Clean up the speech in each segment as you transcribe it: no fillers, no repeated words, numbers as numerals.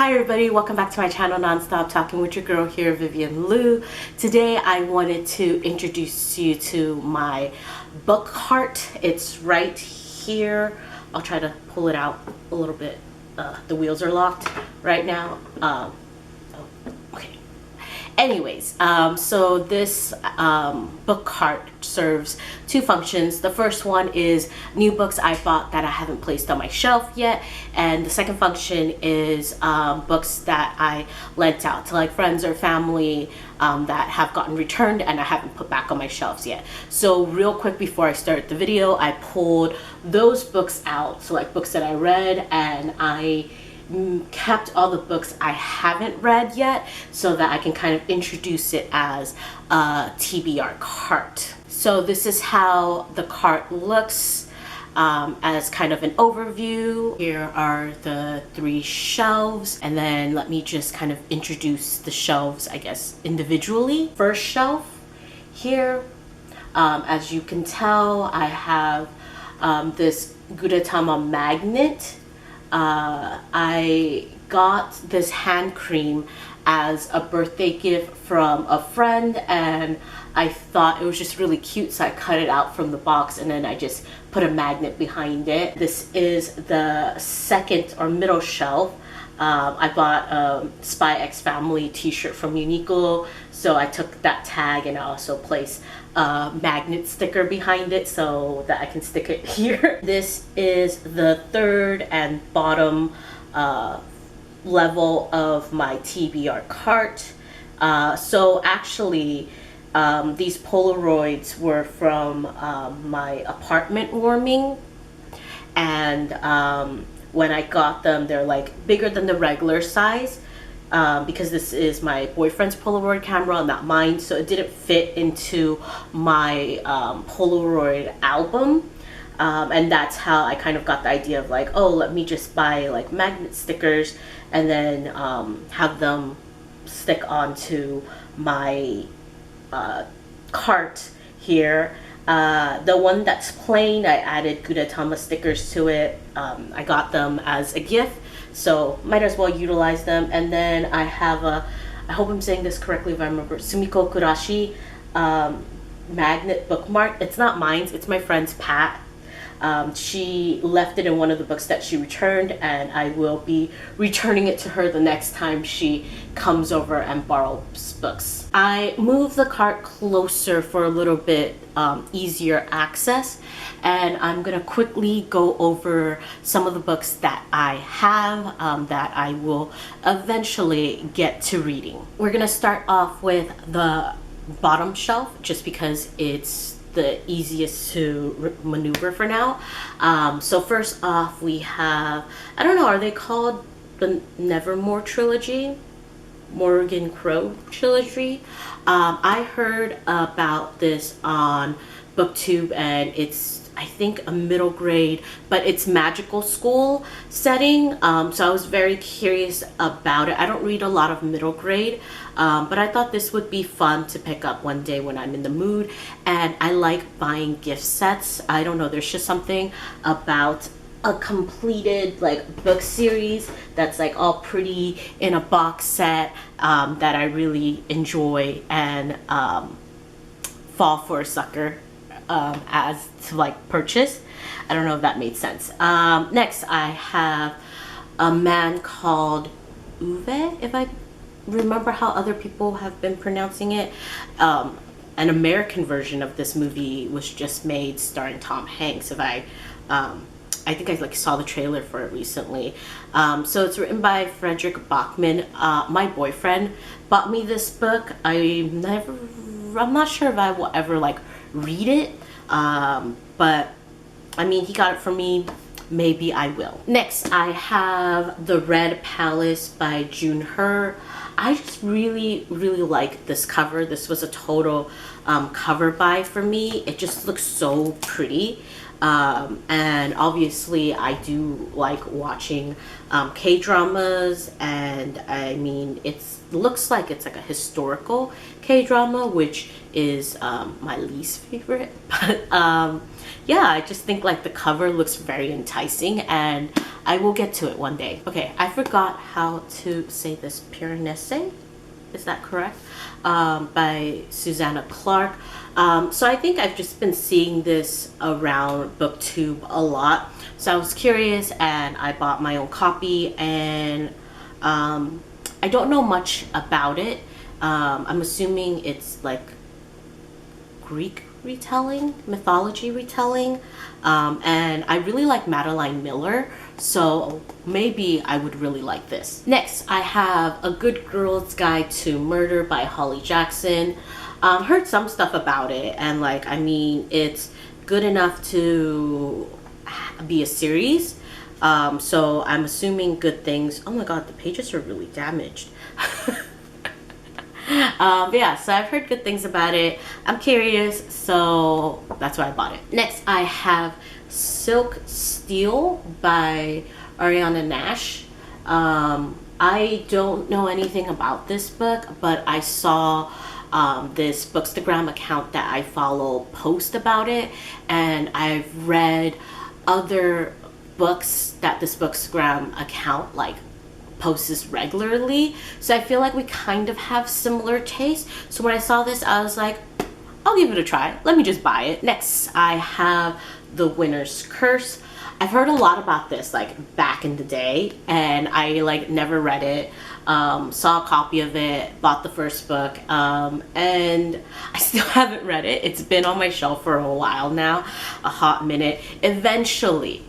Hi everybody, welcome back to my channel Nonstop Talking with your girl here, Vivian Liu. Today I wanted to introduce you to my book cart. It's right here. I'll try to pull it out a little bit. The wheels are locked right now. Okay. Anyways, so this book cart serves two functions. The first one is new books I bought that I haven't placed on my shelf yet, and the second function is books that I lent out to like friends or family that have gotten returned and I haven't put back on my shelves yet. So real quick before I start the video, I pulled those books out, so like books that I read, and I kept all the books I haven't read yet so that I can kind of introduce it as a TBR cart. So this is how the cart looks as kind of an overview. Here are the three shelves, and then let me just kind of introduce the shelves, I guess, individually. First shelf here, as you can tell, I have this Gudetama magnet. I got this hand cream as a birthday gift from a friend, and I thought it was just really cute, so I cut it out from the box and then I just put a magnet behind it. This is the second or middle shelf. I bought a Spy X Family t-shirt from Uniqlo, so I took that tag and I also placed a magnet sticker behind it so that I can stick it here. This is the third and bottom level of my TBR cart. So actually these Polaroids were from my apartment warming, and when I got them, they're like bigger than the regular size because this is my boyfriend's Polaroid camera, not mine, so it didn't fit into my Polaroid album. And that's how I kind of got the idea of like, oh, let me just buy like magnet stickers and then have them stick onto my cart here. The one that's plain, I added Gudetama stickers to it. I got them as a gift, so might as well utilize them. And then I have a, I hope I'm saying this correctly if I remember, Sumiko Kurashi magnet bookmark. It's not mine, it's my friend's Pat. She left it in one of the books that she returned, and I will be returning it to her the next time she comes over and borrows books. I moved the cart closer for a little bit easier access, and I'm gonna quickly go over some of the books that I have that I will eventually get to reading. We're gonna start off with the bottom shelf just because it's the easiest to maneuver for now. So first off, we have, I don't know, are they called the Nevermore trilogy? Morgan Crow trilogy? I heard about this on BookTube, and it's, I think, a middle grade, but it's magical school setting. So I was very curious about it. I don't read a lot of middle grade, but I thought this would be fun to pick up one day when I'm in the mood. And I like buying gift sets. I don't know, there's just something about a completed like book series that's like all pretty in a box set that I really enjoy and fall for a sucker as to like purchase. I don't know if that made sense. Next I have A Man Called Uwe, if I remember how other people have been pronouncing it. An American version of this movie was just made starring Tom Hanks. If I think I like saw the trailer for it recently. So it's written by Frederick Bachman. My boyfriend bought me this book. I'm not sure if I will ever like read it, but I mean, he got it for me, maybe I will. Next I have The Red Palace by June Her. I just really like this cover. This was a total cover buy for me. It just looks so pretty. And obviously I do like watching K-dramas, and and I mean, looks like it's like a historical K-drama, which is my least favorite. But yeah, I just think like the cover looks very enticing, and I will get to it one day. Okay, I forgot how to say this. Piranesi, is that correct? By Susanna Clark. So I think I've just been seeing this around BookTube a lot. So I was curious and I bought my own copy, and I don't know much about it. I'm assuming it's like Greek retelling, mythology retelling, and I really like Madeline Miller, so maybe I would really like this. Next, I have A Good Girl's Guide to Murder by Holly Jackson. Heard some stuff about it, and like, I mean, it's good enough to be a series, so I'm assuming good things. Oh my god, the pages are really damaged. Yeah, so I've heard good things about it. I'm curious, so that's why I bought it. Next, I have Silk Steel by Ariana Nash. I don't know anything about this book, but I saw this Bookstagram account that I follow post about it, and I've read other books that this Bookstagram account like posts regularly, so I feel like we kind of have similar tastes. So when I saw this, I was like, I'll give it a try. Let me just buy it. Next, I have The Winner's Curse. I've heard a lot about this like back in the day, and I like never read it. Saw a copy of it, bought the first book, and I still haven't read it. It's been on my shelf for a while now, a hot minute. Eventually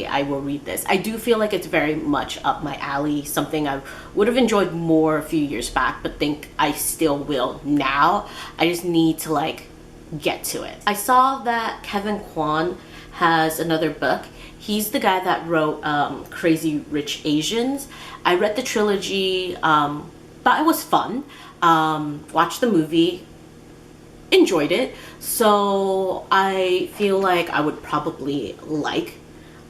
I will read this. I do feel like it's very much up my alley, something I would have enjoyed more a few years back, but think I still will now. I just need to like get to it. I saw that Kevin Kwan has another book. He's the guy that wrote Crazy Rich Asians. I read the trilogy, thought it was fun, watched the movie, enjoyed it, so I feel like I would probably like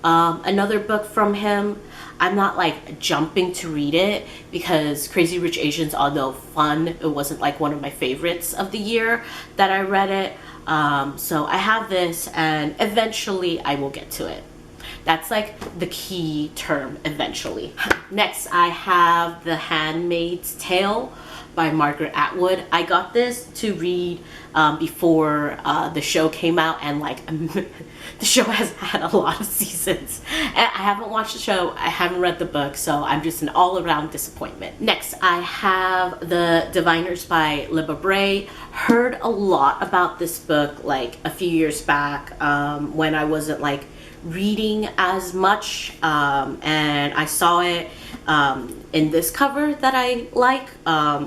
another book from him. I'm not like jumping to read it because Crazy Rich Asians, although fun, it wasn't like one of my favorites of the year that I read it. So I have this, and eventually I will get to it. That's like the key term, eventually. Next, I have The Handmaid's Tale by Margaret Atwood. I got this to read before the show came out, and like the show has had a lot of seasons. And I haven't watched the show, I haven't read the book, so I'm just an all-around disappointment. Next, I have The Diviners by Libba Bray. Heard a lot about this book like a few years back when I wasn't like reading as much, and I saw it in this cover that I like,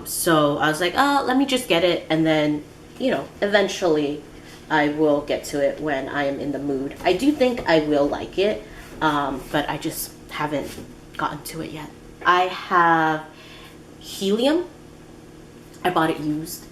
so I was like, let me just get it, and then, you know, eventually I will get to it when I am in the mood. I do think I will like it, but I just haven't gotten to it yet. I have Helium. I bought it used.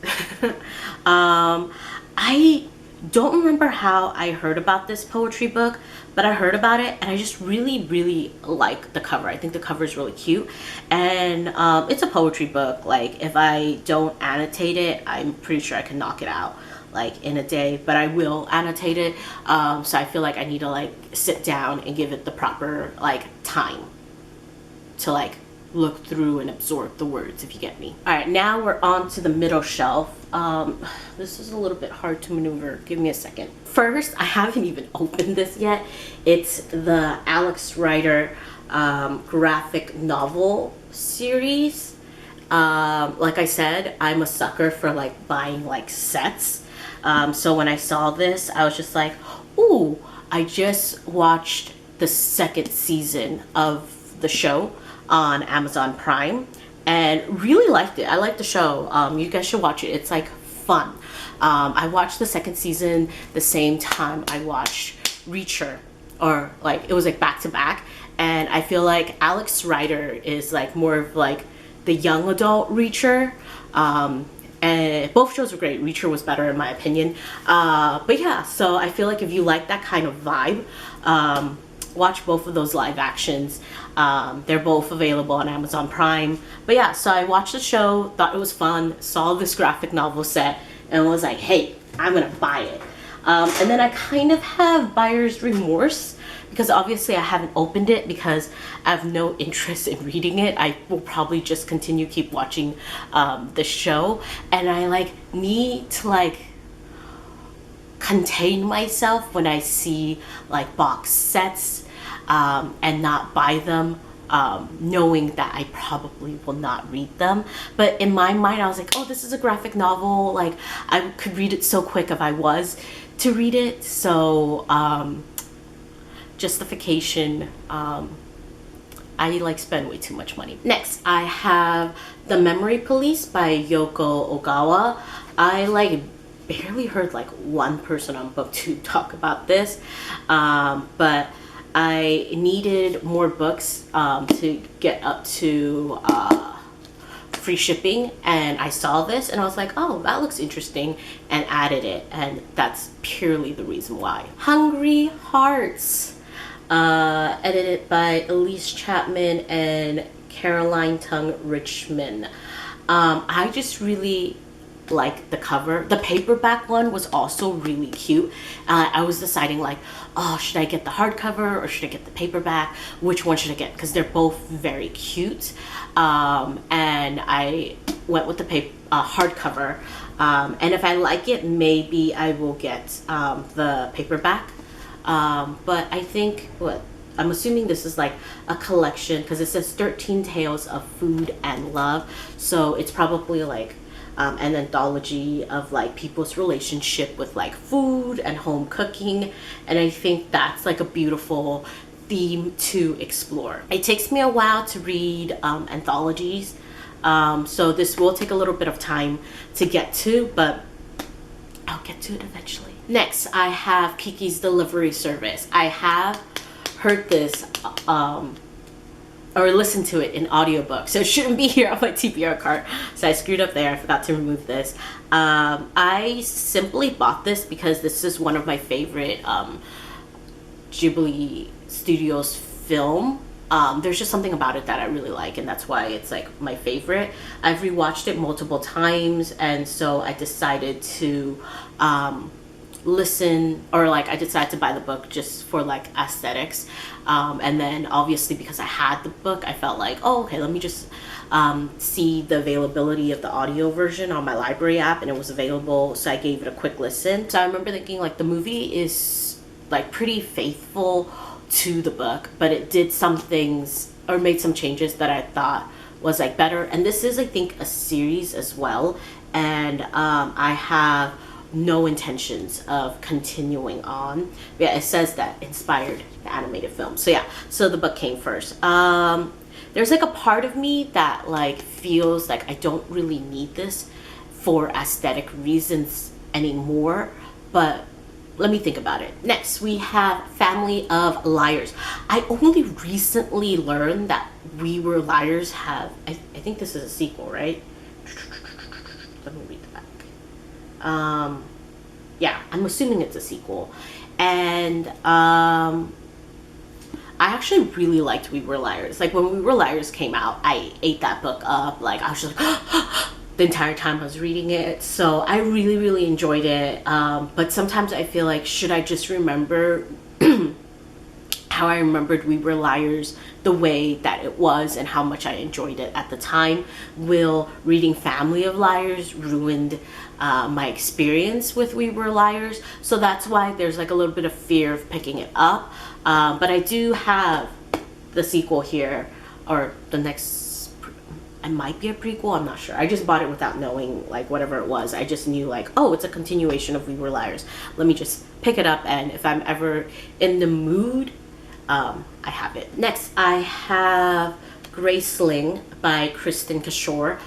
I don't remember how I heard about this poetry book, but I heard about it and I just really like the cover. I think the cover is really cute, and it's a poetry book. Like, if I don't annotate it, I'm pretty sure I can knock it out like in a day, but I will annotate it. So I feel like I need to like sit down and give it the proper like time to like look through and absorb the words, if you get me. All right, now we're on to the middle shelf. This is a little bit hard to maneuver. Give me a second. First, I haven't even opened this yet. It's the Alex Rider graphic novel series. Like I said, I'm a sucker for like buying like sets. So when I saw this, I was just like, ooh, I just watched the second season of the show on Amazon Prime and really liked it. I like the show. You guys should watch it. It's like fun. I watched the second season the same time I watched Reacher, or like it was like back to back, and I feel like Alex Rider is like more of like the young adult Reacher, and both shows were great. Reacher was better in my opinion, but yeah, so I feel like if you like that kind of vibe, watch both of those live actions. They're both available on Amazon Prime. But yeah, so I watched the show, thought it was fun, saw this graphic novel set, and was like, hey, I'm gonna buy it. And then I kind of have buyer's remorse because obviously I haven't opened it because I have no interest in reading it. I will probably just keep watching the show, and I like need to like contain myself when I see like box sets and not buy them, knowing that I probably will not read them. But in my mind, I was like, oh, this is a graphic novel, like I could read it so quick if I was to read it. So justification, I like spend way too much money. Next, I have The Memory Police by Yoko Ogawa. I like barely heard like one person on BookTube talk about this, but I needed more books to get up to free shipping, and I saw this and I was like, oh, that looks interesting, and added it, and that's purely the reason why. Hungry Hearts, edited by Elise Chapman and Caroline Tung Richmond. I just really like the cover. The paperback one was also really cute. I was deciding like, oh, should I get the hardcover or should I get the paperback? Which one should I get? Because they're both very cute. And I went with the hardcover. And if I like it, maybe I will get the paperback. But I think I'm assuming this is like a collection because it says 13 Tales of Food and Love. So it's probably like an anthology of like people's relationship with like food and home cooking, and I think that's like a beautiful theme to explore. It takes me a while to read anthologies, so this will take a little bit of time to get to, but I'll get to it eventually. Next, I have Kiki's Delivery Service. I have heard this or listen to it in audiobook, so it shouldn't be here on my TBR cart. So I screwed up there, I forgot to remove this. I simply bought this because this is one of my favorite Ghibli Studios film. There's just something about it that I really like, and that's why it's like my favorite. I've rewatched it multiple times, and so I decided to listen, or like I decided to buy the book just for like aesthetics, and then obviously because I had the book, I felt like, oh, okay, let me just see the availability of the audio version on my library app, and it was available, so I gave it a quick listen. So I remember thinking like the movie is like pretty faithful to the book, but it did some things or made some changes that I thought was like better. And this is, I think, a series as well, and I have no intentions of continuing on. Yeah, it says that inspired the animated film. So yeah, so the book came first. There's like a part of me that like feels like I don't really need this for aesthetic reasons anymore, but let me think about it. Next, we have Family of Liars. I only recently learned that We Were Liars have, I think this is a sequel, right? Let me read the back. Yeah, I'm assuming it's a sequel. And I actually really liked We Were Liars. Like when We Were Liars came out, I ate that book up. Like I was just like, the entire time I was reading it. So I really, really enjoyed it. But sometimes I feel like, should I just remember how I remembered We Were Liars the way that it was and how much I enjoyed it at the time? Will reading Family of Liars ruined my experience with We Were Liars? So that's why there's like a little bit of fear of picking it up. But I do have the sequel here, or the next, it might be a prequel, I'm not sure. I just bought it without knowing like whatever it was. I just knew like, oh, it's a continuation of We Were Liars. Let me just pick it up, and if I'm ever in the mood, I have it. Next, I have Graceling by Kristen Kishore.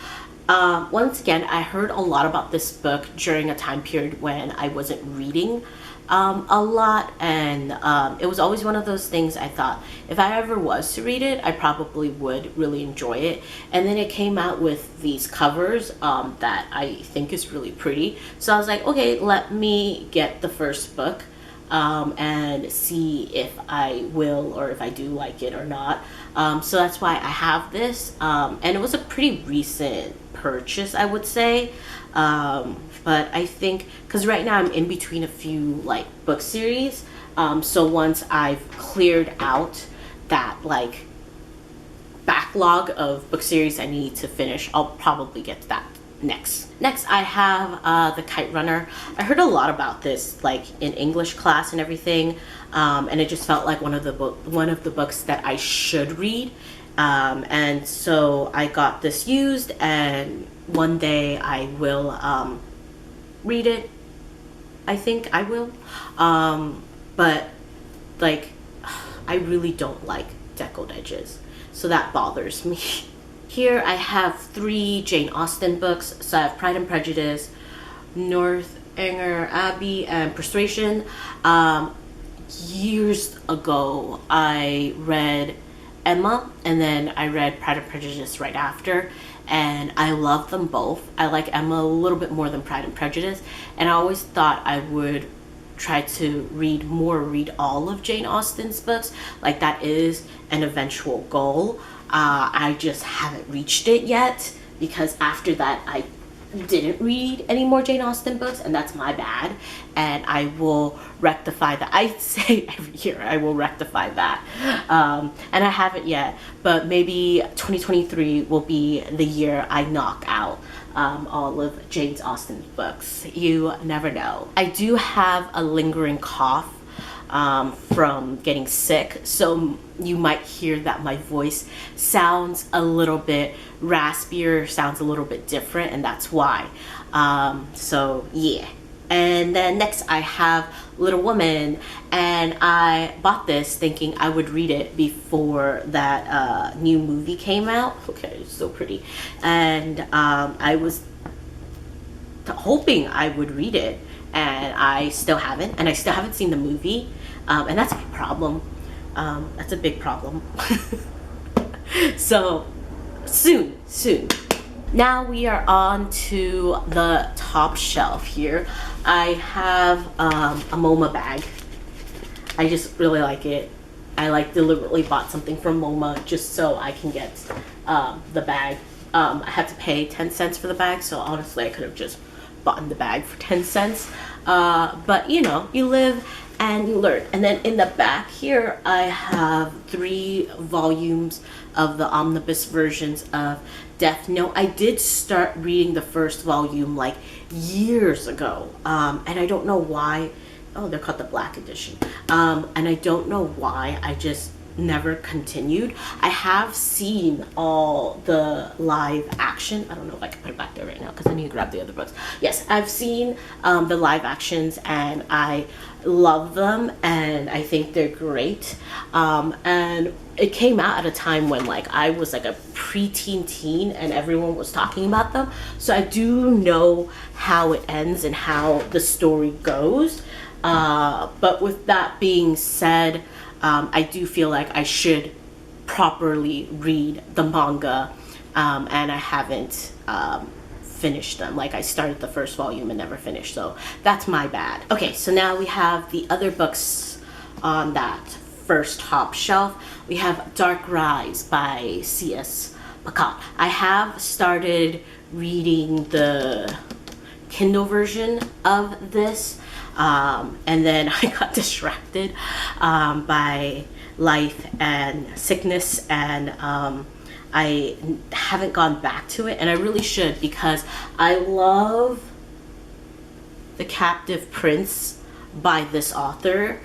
Once again, I heard a lot about this book during a time period when I wasn't reading a lot, and it was always one of those things I thought if I ever was to read it, I probably would really enjoy it. And then it came out with these covers that I think is really pretty, so I was like, okay, let me get the first book. and see if I will or if I do like it or not. So that's why I have this, and it was a pretty recent purchase, I would say. But I think because right now I'm in between a few like book series, so once I've cleared out that like backlog of book series I need to finish, I'll probably get to that next. Next, I have The Kite Runner. I heard a lot about this like in English class and everything, and it just felt like one of the books that I should read. And so I got this used, and one day I will read it. I think I will. But like, I really don't like deckled edges, so that bothers me. Here I have 3 Jane Austen books. So I have Pride and Prejudice, Northanger Abbey, and Persuasion. Years ago I read Emma, and then I read Pride and Prejudice right after, and I love them both. I like Emma a little bit more than Pride and Prejudice, and I always thought I would try to read all of Jane Austen's books. Like, that is an eventual goal. I just haven't reached it yet, because after that I didn't read any more Jane Austen books, and that's my bad, and I will rectify that. I say every year I will rectify that, and I haven't yet, but maybe 2023 will be the year I knock out all of Jane Austen's books. You never know. I do have a lingering cough from getting sick, so you might hear that my voice sounds a little bit raspier, sounds a little bit different, and that's why. So yeah. And then next I have Little Woman, and I bought this thinking I would read it before that new movie came out. Okay, it's so pretty. And I was hoping I would read it, and I still haven't, and I still haven't seen the movie, and that's a big problem. That's a big problem. So soon. Now we are on to the top shelf here. I have a MoMA bag. I just really like it. I like deliberately bought something from MoMA just so I can get the bag. I had to pay 10 cents for the bag, so honestly I could have just bought the bag for 10 cents. But you know, you live and you learn. And then in the back here I have 3 volumes of the omnibus versions of Death Note. I did start reading the first volume like years ago, and I don't know why. Oh, they're called the Black Edition, and I don't know why I just never continued. I have seen all the live action. I don't know if I can put it back there right now because I need to grab the other books. Yes, I've seen the live actions, and I love them, and I think they're great. And it came out at a time when like I was like a preteen teen and everyone was talking about them, so I do know how it ends and how the story goes. But with that being said, I do feel like I should properly read the manga, and I haven't finished them. Like, I started the first volume and never finished, so that's my bad. Okay, so now we have the other books on that first top shelf. We have Dark Rise by C.S. Pacat. I have started reading the Kindle version of this, and then I got distracted by life and sickness, and I haven't gone back to it, and I really should, because I love The Captive Prince by this author.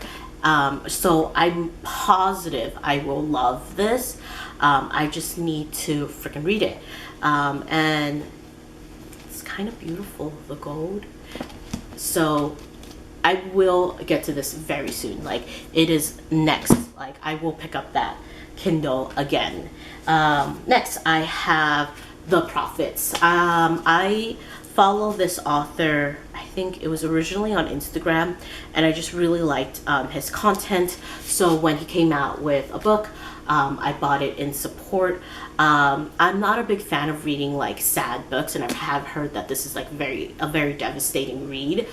So I'm positive I will love this. I just need to freaking read it. And it's kind of beautiful, the gold. So I will get to this very soon. Like, it is next. Like, I will pick up that Kindle again. Next, I have The Prophets. I follow this author. I think it was originally on Instagram, and I just really liked his content. So when he came out with a book, I bought it in support. I'm not a big fan of reading like sad books, and I have heard that this is like a very devastating read.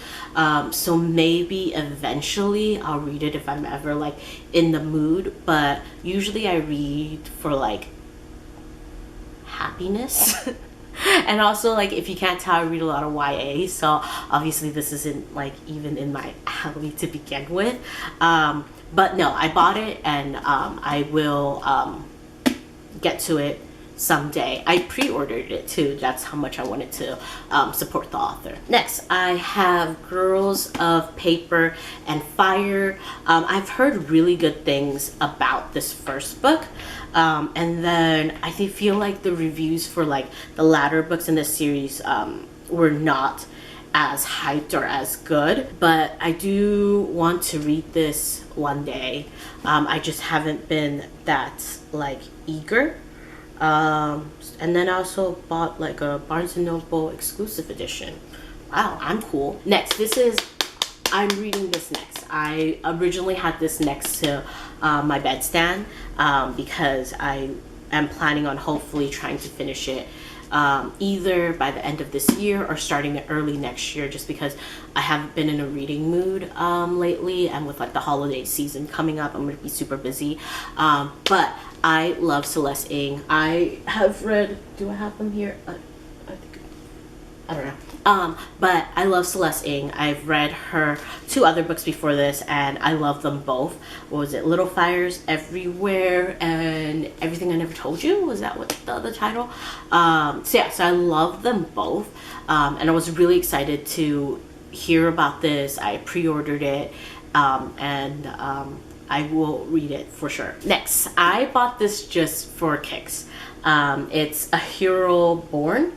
So maybe eventually I'll read it if I'm ever like in the mood, but usually I read for like happiness. And also, like, if you can't tell, I read a lot of YA, so obviously this isn't like even in my alley to begin with. But no, I bought it, and I will get to it someday. I pre-ordered it too. That's how much I wanted to support the author. Next, I have Girls of Paper and Fire. I've heard really good things about this first book. And then I feel like the reviews for like the latter books in this series were not as hyped or as good, but I do want to read this one day. I just haven't been that like eager. And then I also bought like a Barnes & Noble exclusive edition. Wow, I'm cool. Next, I'm reading this next. I originally had this next to my bedstand because I am planning on hopefully trying to finish it either by the end of this year or starting it early next year, just because I haven't been in a reading mood lately, and with like the holiday season coming up, I'm going to be super busy. But I love Celeste Ng. I have read, do I have them here? I don't know. But I love Celeste Ng. I've read her 2 other books before this, and I love them both. What was it? Little Fires Everywhere and Everything I Never Told You? Was that what the other title? So I love them both. And I was really excited to hear about this. I pre-ordered it, and I will read it for sure. Next, I bought this just for kicks. It's A Hero Born.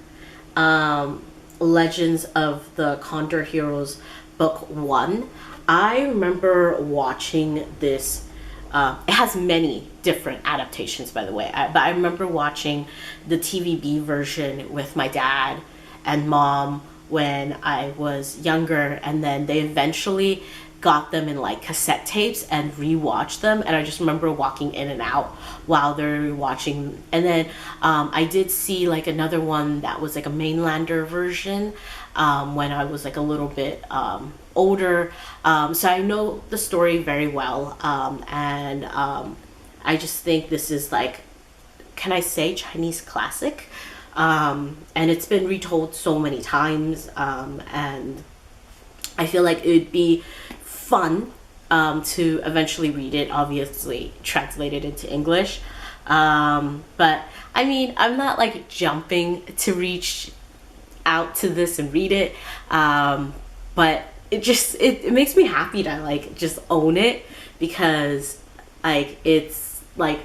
Legends of the Condor Heroes, book 1. I remember watching this. It has many different adaptations, by the way, but I remember watching the TVB version with my dad and mom when I was younger, and then they eventually got them in like cassette tapes and rewatched them, and I just remember walking in and out while they're watching. And then I did see like another one that was like a mainlander version when I was like a little bit older, so I know the story very well, and I just think this is like, can I say, Chinese classic, and it's been retold so many times, and I feel like it would be fun to eventually read it, obviously translated into English. But I mean, I'm not like jumping to reach out to this and read it, but it makes me happy to like just own it, because like it's like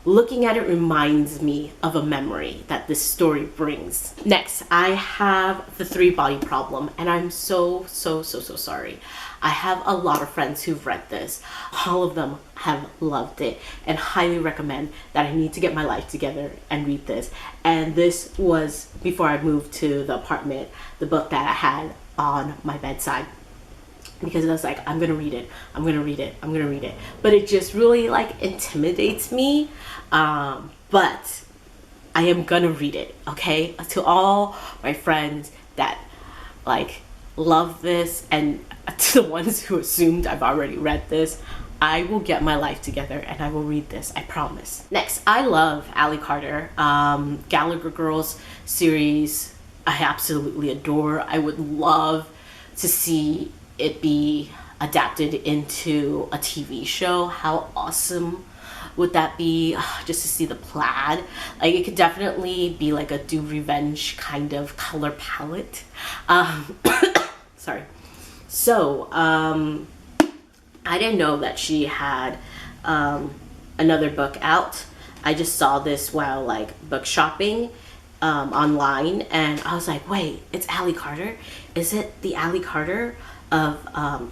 looking at it reminds me of a memory that this story brings. Next, I have The 3-Body Problem, and I'm so sorry. I have a lot of friends who've read this. All of them have loved it and highly recommend that I need to get my life together and read this. And this was, before I moved to the apartment, the book that I had on my bedside, because I was like, I'm gonna read it, I'm gonna read it, I'm gonna read it. But it just really like intimidates me. But I am gonna read it, okay? To all my friends that like love this, and to the ones who assumed I've already read this, I will get my life together and I will read this, I promise. Next, I love Ally Carter. Gallagher Girls series, I absolutely adore. I would love to see it be adapted into a TV show. How awesome would that be? Just to see the plaid. Like, it could definitely be like a Do Revenge kind of color palette. Sorry. So, I didn't know that she had another book out. I just saw this while like book shopping online, and I was like, wait, it's Ally Carter? Is it the Ally Carter of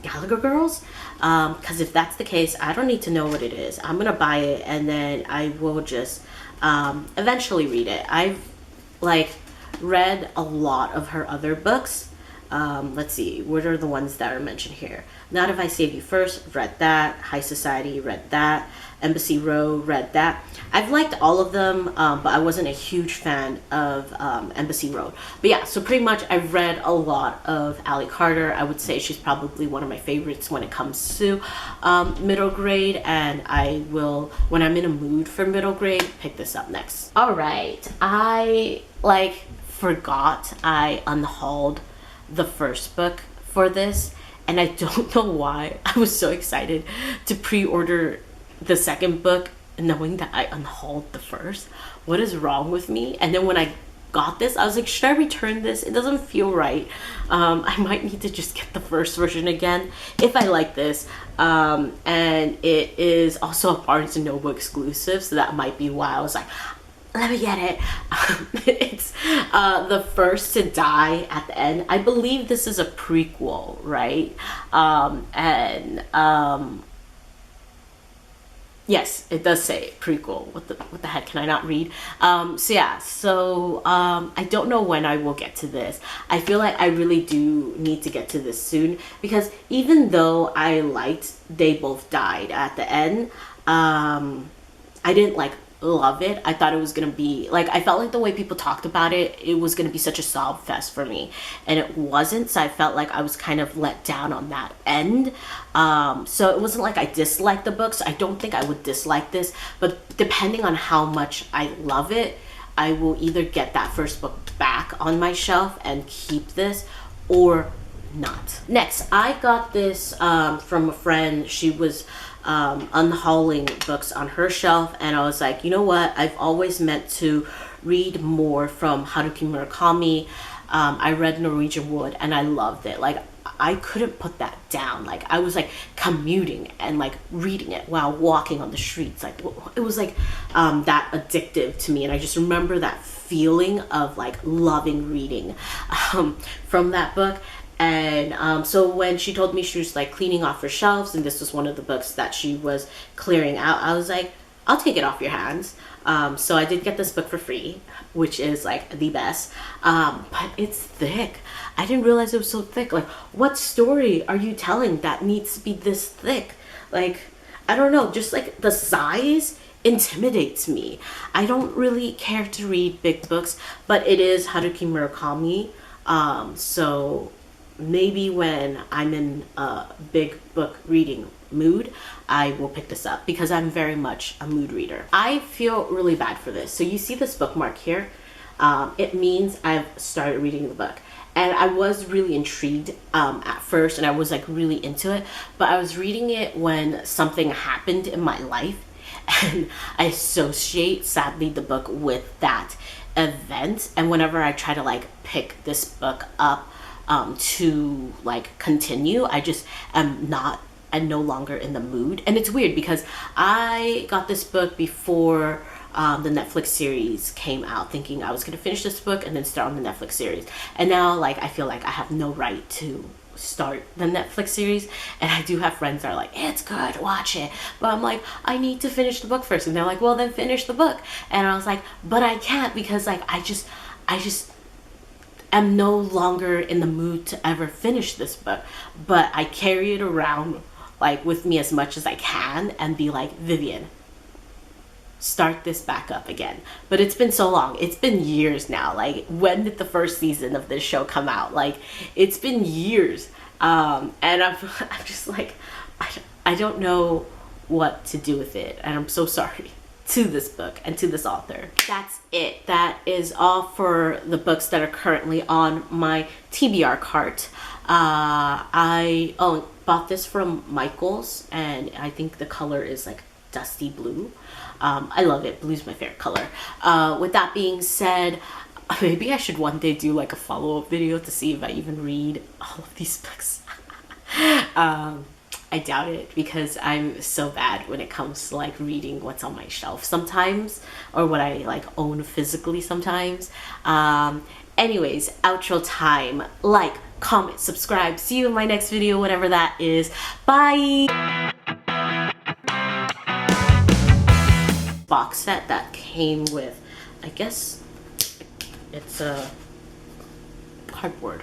Gallagher Girls? Because if that's the case, I don't need to know what it is. I'm gonna buy it, and then I will just eventually read it. I've like read a lot of her other books, Let's see, what are the ones that are mentioned here? Not If I Save You First, read that. High Society, read that. Embassy Row, read that. I've liked all of them, but I wasn't a huge fan of Embassy Road. But yeah, so pretty much I've read a lot of Ally Carter. I would say she's probably one of my favorites when it comes to middle grade, and I will, when I'm in a mood for middle grade, pick this up next. All right, I forgot I unhauled the first book for this, and I don't know why I was so excited to pre-order the second book knowing that I unhauled the first. What is wrong with me? And then when I got this, I was like, should I return this? It doesn't feel right. I might need to just get the first version again if I like this. And it is also a Barnes & Noble exclusive, so that might be why I was like, let me get it. It's The First to Die at the End. I believe this is a prequel, right? Yes, it does say prequel. What the heck, can I not read? I don't know when I will get to this. I feel like I really do need to get to this soon, because even though I liked They Both Died at the end, I didn't love it. I thought it was gonna be I felt like the way people talked about it, it was gonna be such a sob fest for me, and it wasn't. So I felt like I was kind of let down on that end. So it wasn't like I disliked the books. I don't think I would dislike this, but depending on how much I love it, I will either get that first book back on my shelf and keep this, or not. Next, I got this from a friend. She was unhauling books on her shelf, and I was like, you know what, I've always meant to read more from Haruki Murakami. I read Norwegian Wood and I loved it. I couldn't put that down. I was commuting and reading it while walking on the streets. It was that addictive to me, and I just remember that feeling of loving reading from that book. And so when she told me she was cleaning off her shelves and this was one of the books that she was clearing out, I was like, I'll take it off your hands. So I did get this book for free, which is the best. But it's thick. I didn't realize it was so thick. What story are you telling that needs to be this thick? I don't know, just the size intimidates me. I don't really care to read big books, but it is Haruki Murakami. So maybe when I'm in a big book reading mood, I will pick this up, because I'm very much a mood reader. I feel really bad for this. So you see this bookmark here? It means I've started reading the book. And I was really intrigued at first, and I was really into it, but I was reading it when something happened in my life, and I associate, sadly, the book with that event. And whenever I try to pick this book up to continue, I just am no longer in the mood. And it's weird because I got this book before the Netflix series came out, thinking I was going to finish this book and then start on the Netflix series. And now I feel like I have no right to start the Netflix series, and I do have friends that are like, it's good, watch it, but I'm like, I need to finish the book first, and they're like, well, then finish the book. And I was like, but I can't, because I just am no longer in the mood to ever finish this book. But I carry it around with me as much as I can and be like, Vivian, start this back up again. But it's been so long. It's been years now. When did the first season of this show come out? It's been years. And I'm just I don't know what to do with it. And I'm so sorry to this book and to this author. That's it. That is all for the books that are currently on my TBR cart. I bought this from Michael's, and I think the color is dusty blue. I love it. Blue's my favorite color. With that being said, maybe I should one day do a follow-up video to see if I even read all of these books. I doubt it, because I'm so bad when it comes to reading what's on my shelf sometimes, or what I own physically sometimes. Anyways, outro time. Comment, subscribe. See you in my next video, whatever that is. Bye! Box set that came with, I guess it's a cardboard.